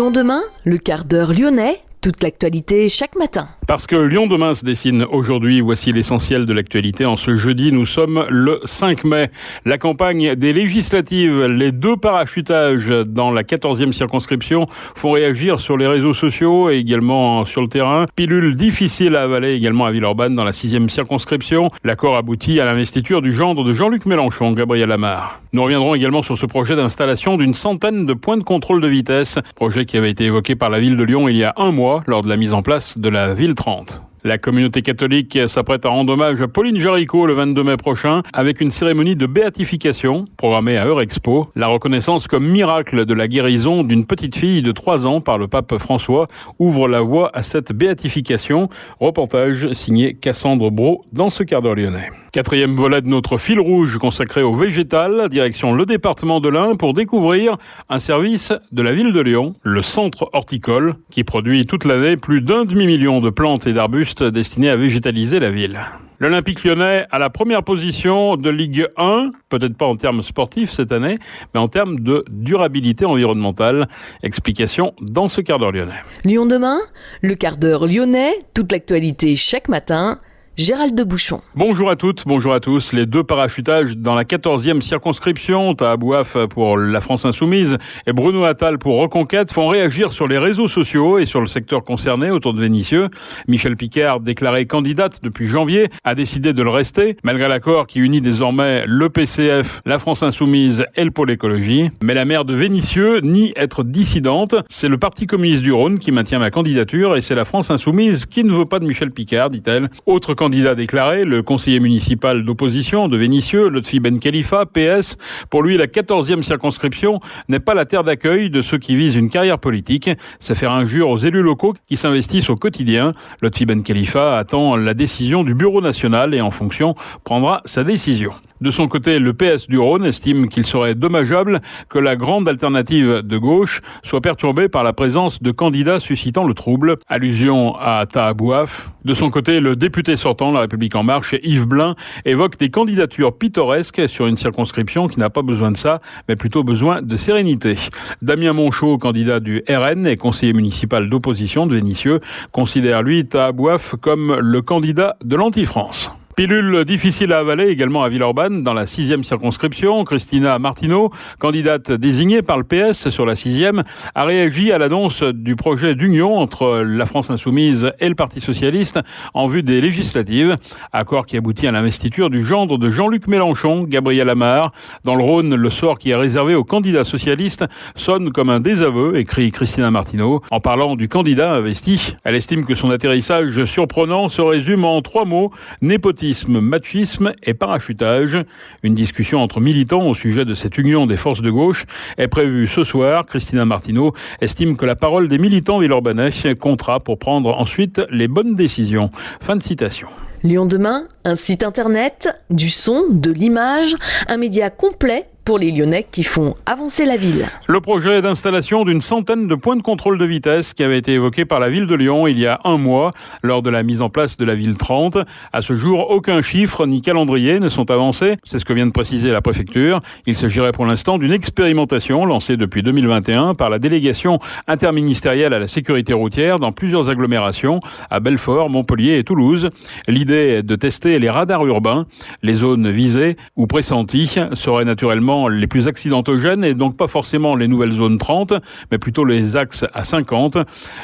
Lyon demain, le quart d'heure lyonnais, toute l'actualité chaque matin. Parce que Lyon demain se dessine aujourd'hui, voici l'essentiel de l'actualité. En ce jeudi, nous sommes le 5 mai. La campagne des législatives, les 2 parachutages dans la 14e circonscription font réagir sur les réseaux sociaux et également sur le terrain. Pilule difficile à avaler également à Villeurbanne dans la 6e circonscription. L'accord aboutit à l'investiture du gendre de Jean-Luc Mélenchon, Gabriel Amar. Nous reviendrons également sur ce projet d'installation d'une centaine de points de contrôle de vitesse. Projet qui avait été évoqué par la ville de Lyon il y a un mois lors de la mise en place de la ville 30. La communauté catholique s'apprête à rendre hommage à Pauline Jaricot le 22 mai prochain avec une cérémonie de béatification programmée à Eurexpo. La reconnaissance comme miracle de la guérison d'une petite fille de 3 ans par le pape François ouvre la voie à cette béatification. Reportage signé Cassandre Brault dans ce quart d'heure lyonnais. 4e volet de notre fil rouge consacré au végétal, direction le département de l'Ain pour découvrir un service de la ville de Lyon, le centre horticole, qui produit toute l'année plus d'1 demi-million de plantes et d'arbustes destinés à végétaliser la ville. L'Olympique lyonnais à la première position de Ligue 1, peut-être pas en termes sportifs cette année, mais en termes de durabilité environnementale. Explication dans ce quart d'heure lyonnais. Lyon demain, le quart d'heure lyonnais, toute l'actualité chaque matin. Gérald de Bouchon. Bonjour à toutes, bonjour à tous. Les 2 parachutages dans la 14e circonscription, Taha Bouaf pour la France Insoumise et Bruno Attal pour Reconquête, font réagir sur les réseaux sociaux et sur le secteur concerné autour de Vénissieux. Michel Picard, déclarée candidate depuis janvier, a décidé de le rester, malgré l'accord qui unit désormais le PCF, la France Insoumise et le Pôle Écologie. Mais la maire de Vénissieux nie être dissidente. C'est le Parti communiste du Rhône qui maintient ma candidature et c'est la France Insoumise qui ne veut pas de Michel Picard, dit-elle. Autre candidat déclaré, le conseiller municipal d'opposition de Vénissieux, Lotfi Ben Khalifa, PS. Pour lui, la 14e circonscription n'est pas la terre d'accueil de ceux qui visent une carrière politique. C'est faire injure aux élus locaux qui s'investissent au quotidien. Lotfi Ben Khalifa attend la décision du Bureau national et en fonction prendra sa décision. De son côté, le PS du Rhône estime qu'il serait dommageable que la grande alternative de gauche soit perturbée par la présence de candidats suscitant le trouble. Allusion à Taha Bouaf. De son côté, le député sortant, La République En Marche, Yves Blin, évoque des candidatures pittoresques sur une circonscription qui n'a pas besoin de ça, mais plutôt besoin de sérénité. Damien Monchot, candidat du RN et conseiller municipal d'opposition de Vénissieux, considère lui Taha Bouaf comme le candidat de l'anti-France. Pilule difficile à avaler également à Villeurbanne dans la 6e circonscription. Christina Martineau, candidate désignée par le PS sur la 6e, a réagi à l'annonce du projet d'union entre la France Insoumise et le Parti Socialiste en vue des législatives. Accord qui aboutit à l'investiture du gendre de Jean-Luc Mélenchon, Gabriel Amar. Dans le Rhône, le sort qui est réservé aux candidats socialistes sonne comme un désaveu, écrit Christina Martineau. En parlant du candidat investi, elle estime que son atterrissage surprenant se résume en 3 mots, népotisme, machisme et parachutage. Une discussion entre militants au sujet de cette union des forces de gauche est prévue ce soir. Christina Martineau estime que la parole des militants villeurbanais comptera pour prendre ensuite les bonnes décisions. Fin de citation. Lyon demain, un site internet, du son, de l'image, un média complet pour les Lyonnais qui font avancer la ville. Le projet d'installation d'une centaine de points de contrôle de vitesse qui avait été évoqué par la ville de Lyon il y a un mois lors de la mise en place de la ville 30. À ce jour, aucun chiffre ni calendrier ne sont avancés. C'est ce que vient de préciser la préfecture. Il s'agirait pour l'instant d'une expérimentation lancée depuis 2021 par la délégation interministérielle à la sécurité routière dans plusieurs agglomérations à Belfort, Montpellier et Toulouse. L'idée est de tester les radars urbains. Les zones visées ou pressenties seraient naturellement les plus accidentogènes et donc pas forcément les nouvelles zones 30, mais plutôt les axes à 50.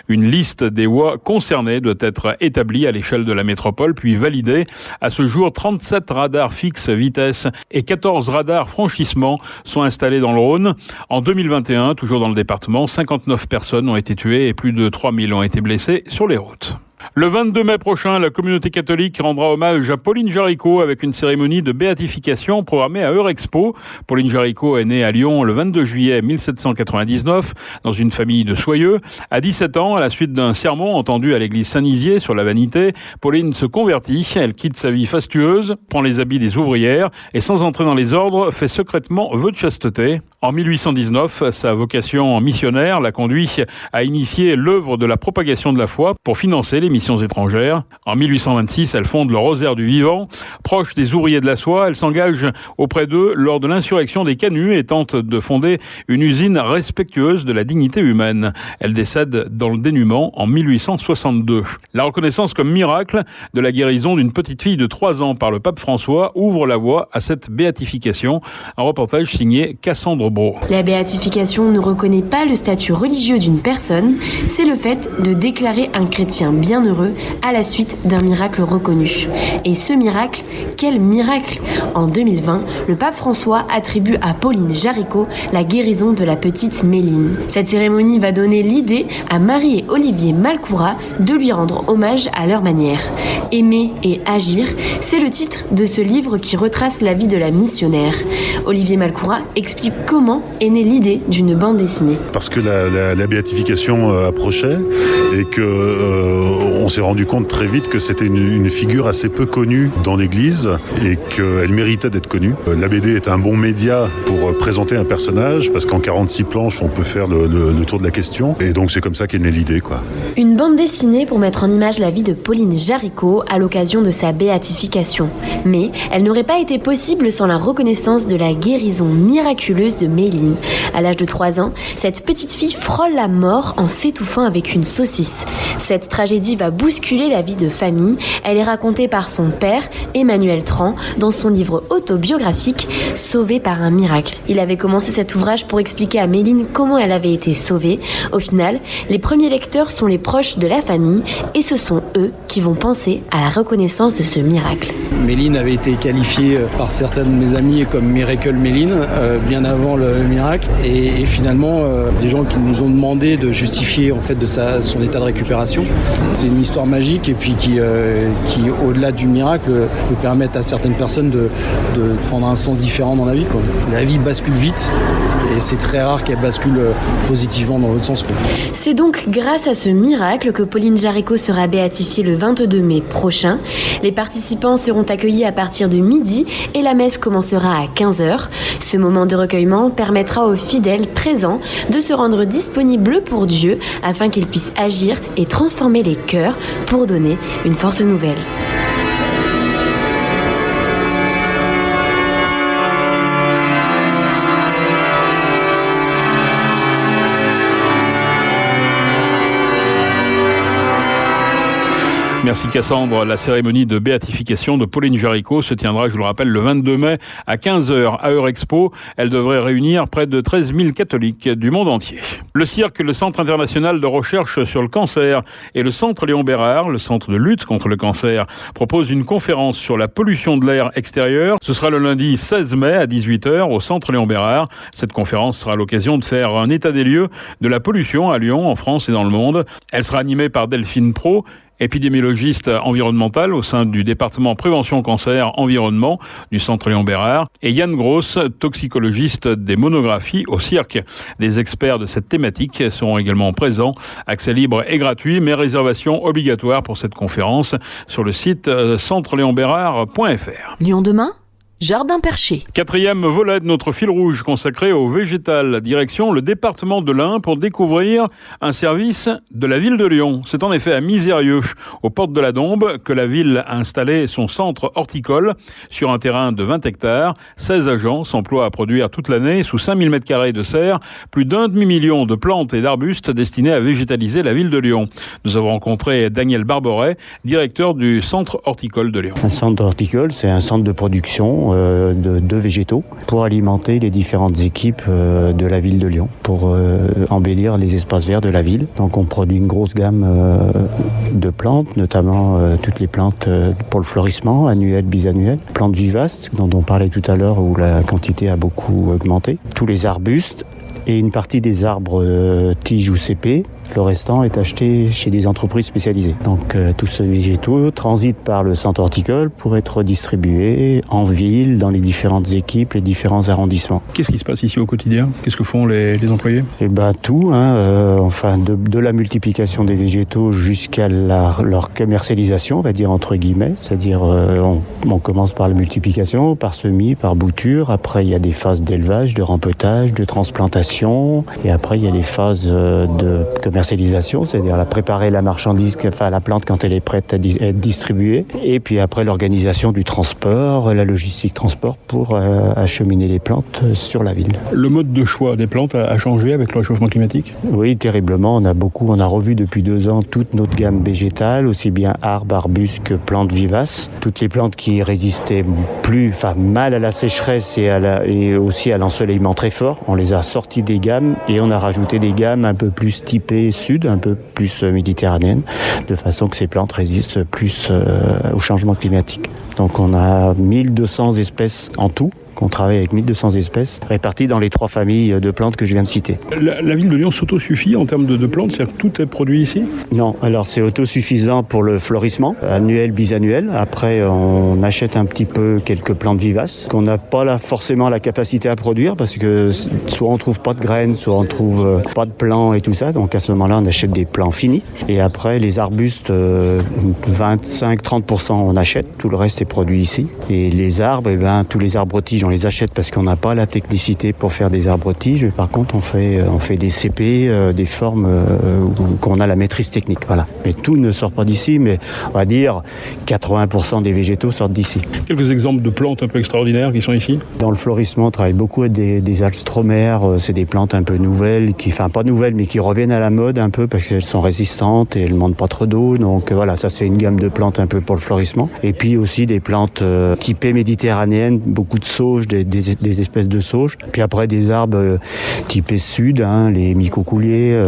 Une liste des voies concernées doit être établie à l'échelle de la métropole, puis validée. À ce jour, 37 radars fixes vitesse et 14 radars franchissement sont installés dans le Rhône. En 2021, toujours dans le département, 59 personnes ont été tuées et plus de 3000 ont été blessées sur les routes. Le 22 mai prochain, la communauté catholique rendra hommage à Pauline Jaricot avec une cérémonie de béatification programmée à Eurexpo. Pauline Jaricot est née à Lyon le 22 juillet 1799 dans une famille de soyeux. À 17 ans, à la suite d'un sermon entendu à l'église Saint-Nizier sur la vanité, Pauline se convertit. Elle quitte sa vie fastueuse, prend les habits des ouvrières et sans entrer dans les ordres, fait secrètement vœu de chasteté. En 1819, sa vocation missionnaire l'a conduit à initier l'œuvre de la propagation de la foi pour financer les les missions étrangères. En 1826, elle fonde le Rosaire du Vivant. Proche des ouvriers de la soie, elle s'engage auprès d'eux lors de l'insurrection des Canuts et tente de fonder une usine respectueuse de la dignité humaine. Elle décède dans le dénuement en 1862. La reconnaissance comme miracle de la guérison d'une petite fille de 3 ans par le pape François ouvre la voie à cette béatification. Un reportage signé Cassandre Brault. La béatification ne reconnaît pas le statut religieux d'une personne, c'est le fait de déclarer un chrétien bienheureux à la suite d'un miracle reconnu. Et ce miracle, quel miracle! En 2020, le pape François attribue à Pauline Jaricot la guérison de la petite Méline. Cette cérémonie va donner l'idée à Marie et Olivier Malcoura de lui rendre hommage à leur manière. Aimer et agir, c'est le titre de ce livre qui retrace la vie de la missionnaire. Olivier Malcoura explique comment est née l'idée d'une bande dessinée. Parce que la béatification approchait et qu'on s'est rendu compte très vite que c'était une figure assez peu connue dans l'Église et qu'elle méritait d'être connue. La BD est un bon média pour présenter un personnage parce qu'en 46 planches, on peut faire le tour de la question. Et donc c'est comme ça qu'est née l'idée, quoi. Une bande dessinée pour mettre en image la vie de Pauline Jaricot à l'occasion de sa béatification. Mais elle n'aurait pas été possible sans la reconnaissance de la guérison miraculeuse de Méline. À l'âge de 3 ans, cette petite fille frôle la mort en s'étouffant avec une saucisse. Cette tragédie va bousculer la vie de famille. Elle est racontée par son père, Emmanuel Tran, dans son livre autobiographique « Sauvée par un miracle ». Il avait commencé cet ouvrage pour expliquer à Méline comment elle avait été sauvée. Au final, les premiers lecteurs sont les proches de la famille et ce sont eux qui vont penser à la reconnaissance de ce miracle. Méline avait été qualifiée par certains de mes amis comme Miracle Méline, bien avant le miracle. Et finalement, des gens qui nous ont demandé de justifier en fait de son état de récupération. C'est une histoire magique et puis qui au-delà du miracle, peut permettre à certaines personnes de prendre un sens différent dans la vie, quoi. La vie bascule vite et c'est très rare qu'elle bascule positivement dans l'autre sens, quoi. C'est donc grâce à ce miracle que Pauline Jaricot sera béatifiée le 22 mai prochain. Les participants seront accueillis à partir de midi et la messe commencera à 15h. Ce moment de recueillement permettra aux fidèles présents de se rendre disponibles pour Dieu afin qu'il puisse agir et transformer les cœurs pour donner une force nouvelle. Merci Cassandre. La cérémonie de béatification de Pauline Jaricot se tiendra, je vous le rappelle, le 22 mai à 15h à Eurexpo. Elle devrait réunir près de 13 000 catholiques du monde entier. Le CIRC, le Centre international de recherche sur le cancer, et le Centre Léon Bérard, le Centre de lutte contre le cancer, proposent une conférence sur la pollution de l'air extérieur. Ce sera le lundi 16 mai à 18h au Centre Léon Bérard. Cette conférence sera l'occasion de faire un état des lieux de la pollution à Lyon, en France et dans le monde. Elle sera animée par Delphine Pro, épidémiologiste environnementale au sein du département prévention cancer environnement du Centre Léon Bérard, et Yann Gross, toxicologiste des monographies au CIRC. Des experts de cette thématique seront également présents. Accès libre et gratuit, mais réservation obligatoire pour cette conférence sur le site centreleonbérard.fr. Lyon demain, Jardin Perché. 4e volet de notre fil rouge consacré au végétal. Direction le département de l'Ain pour découvrir un service de la ville de Lyon. C'est en effet à Misérieux, aux portes de la Dombe, que la ville a installé son centre horticole sur un terrain de 20 hectares. 16 agents s'emploient à produire toute l'année, sous 5000 m² de serre, plus d'1,5 million de plantes et d'arbustes destinés à végétaliser la ville de Lyon. Nous avons rencontré Daniel Barboret, directeur du centre horticole de Lyon. Un centre horticole, c'est un centre de production de végétaux pour alimenter les différentes équipes de la ville de Lyon, pour embellir les espaces verts de la ville. Donc on produit une grosse gamme de plantes, notamment toutes les plantes pour le florissement, annuelles, bisannuelles, plantes vivaces dont on parlait tout à l'heure où la quantité a beaucoup augmenté, tous les arbustes et une partie des arbres tiges ou cépées. Le restant est acheté chez des entreprises spécialisées. Donc tous ces végétaux transitent par le centre horticole pour être redistribués en ville, dans les différentes équipes, les différents arrondissements. Qu'est-ce qui se passe ici au quotidien ? Qu'est-ce que font les employés ? Tout, de la multiplication des végétaux jusqu'à leur commercialisation, on va dire entre guillemets. C'est-à-dire on commence par la multiplication, par semis, par bouture. Après il y a des phases d'élevage, de rempotage, de transplantation. fabrication. Et après, il y a les phases de commercialisation, c'est-à-dire préparer la marchandise, enfin la plante quand elle est prête à être distribuée. Et puis après, l'organisation du transport, la logistique transport pour acheminer les plantes sur la ville. Le mode de choix des plantes a changé avec le réchauffement climatique ? Oui, terriblement. On a revu depuis 2 ans toute notre gamme végétale, aussi bien arbres, arbustes que plantes vivaces. Toutes les plantes qui résistaient mal à la sécheresse et aussi à l'ensoleillement très fort. On les a sorties des gammes et on a rajouté des gammes un peu plus typées sud, un peu plus méditerranéennes, de façon que ces plantes résistent plus au changement climatique. Donc on a 1200 espèces en tout. On travaille avec 1200 espèces réparties dans les 3 familles de plantes que je viens de citer. La ville de Lyon s'autosuffit en termes de plantes, c'est-à-dire que tout est produit ici ? Non, alors c'est autosuffisant pour le florissement, annuel, bisannuel. Après, on achète un petit peu quelques plantes vivaces qu'on n'a pas forcément la capacité à produire parce que soit on trouve pas de graines, soit on trouve pas de plants et tout ça. Donc à ce moment-là, on achète des plants finis. Et après, les arbustes, 25-30% on achète. Tout le reste est produit ici. Et les arbres, tous les arbres-tiges, on les achète parce qu'on n'a pas la technicité pour faire des arbres-tiges. Par contre, on fait des CP, des formes où on a la maîtrise technique. Voilà. Mais tout ne sort pas d'ici, mais on va dire 80% des végétaux sortent d'ici. Quelques exemples de plantes un peu extraordinaires qui sont ici ? Dans le florissement, on travaille beaucoup avec des alstromères. C'est des plantes un peu nouvelles, pas nouvelles, mais qui reviennent à la mode un peu parce qu'elles sont résistantes et elles ne demandent pas trop d'eau. Donc voilà, ça c'est une gamme de plantes un peu pour le florissement. Et puis aussi des plantes typées méditerranéennes, beaucoup de sauge, des espèces de sauge. Puis après des arbres typés sud, les mycocouliers,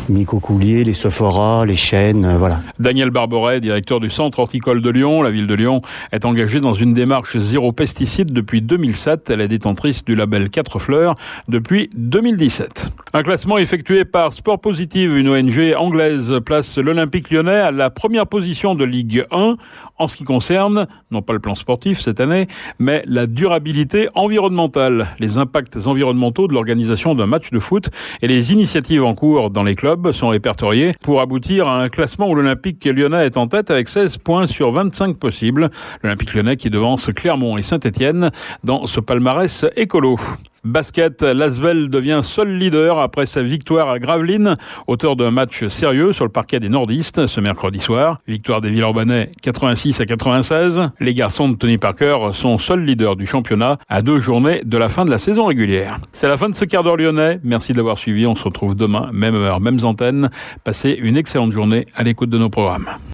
mycocouliers, les sophoras, les chênes, voilà. Daniel Barberet, directeur du Centre horticole de Lyon. La ville de Lyon est engagée dans une démarche zéro pesticide depuis 2007. Elle est détentrice du label 4 fleurs depuis 2017. Un classement effectué par Sport Positive, une ONG anglaise, place l'Olympique lyonnais à la première position de Ligue 1 en ce qui concerne, non pas le plan sportif cette année, mais la durabilité environnementale, les impacts environnementaux de l'organisation d'un match de foot et les initiatives en cours dans les clubs sont répertoriées pour aboutir à un classement où l'Olympique lyonnais est en tête avec 16 points sur 25 possibles. L'Olympique lyonnais qui devance Clermont et Saint-Étienne dans ce palmarès écolo. Basket, l'Asvel devient seul leader après sa victoire à Gravelines, auteur d'un match sérieux sur le parquet des nordistes ce mercredi soir. Victoire des Villeurbanais 86-96. Les garçons de Tony Parker sont seuls leaders du championnat à 2 journées de la fin de la saison régulière. C'est la fin de ce quart d'heure lyonnais. Merci de l'avoir suivi. On se retrouve demain, même heure, mêmes antennes. Passez une excellente journée à l'écoute de nos programmes.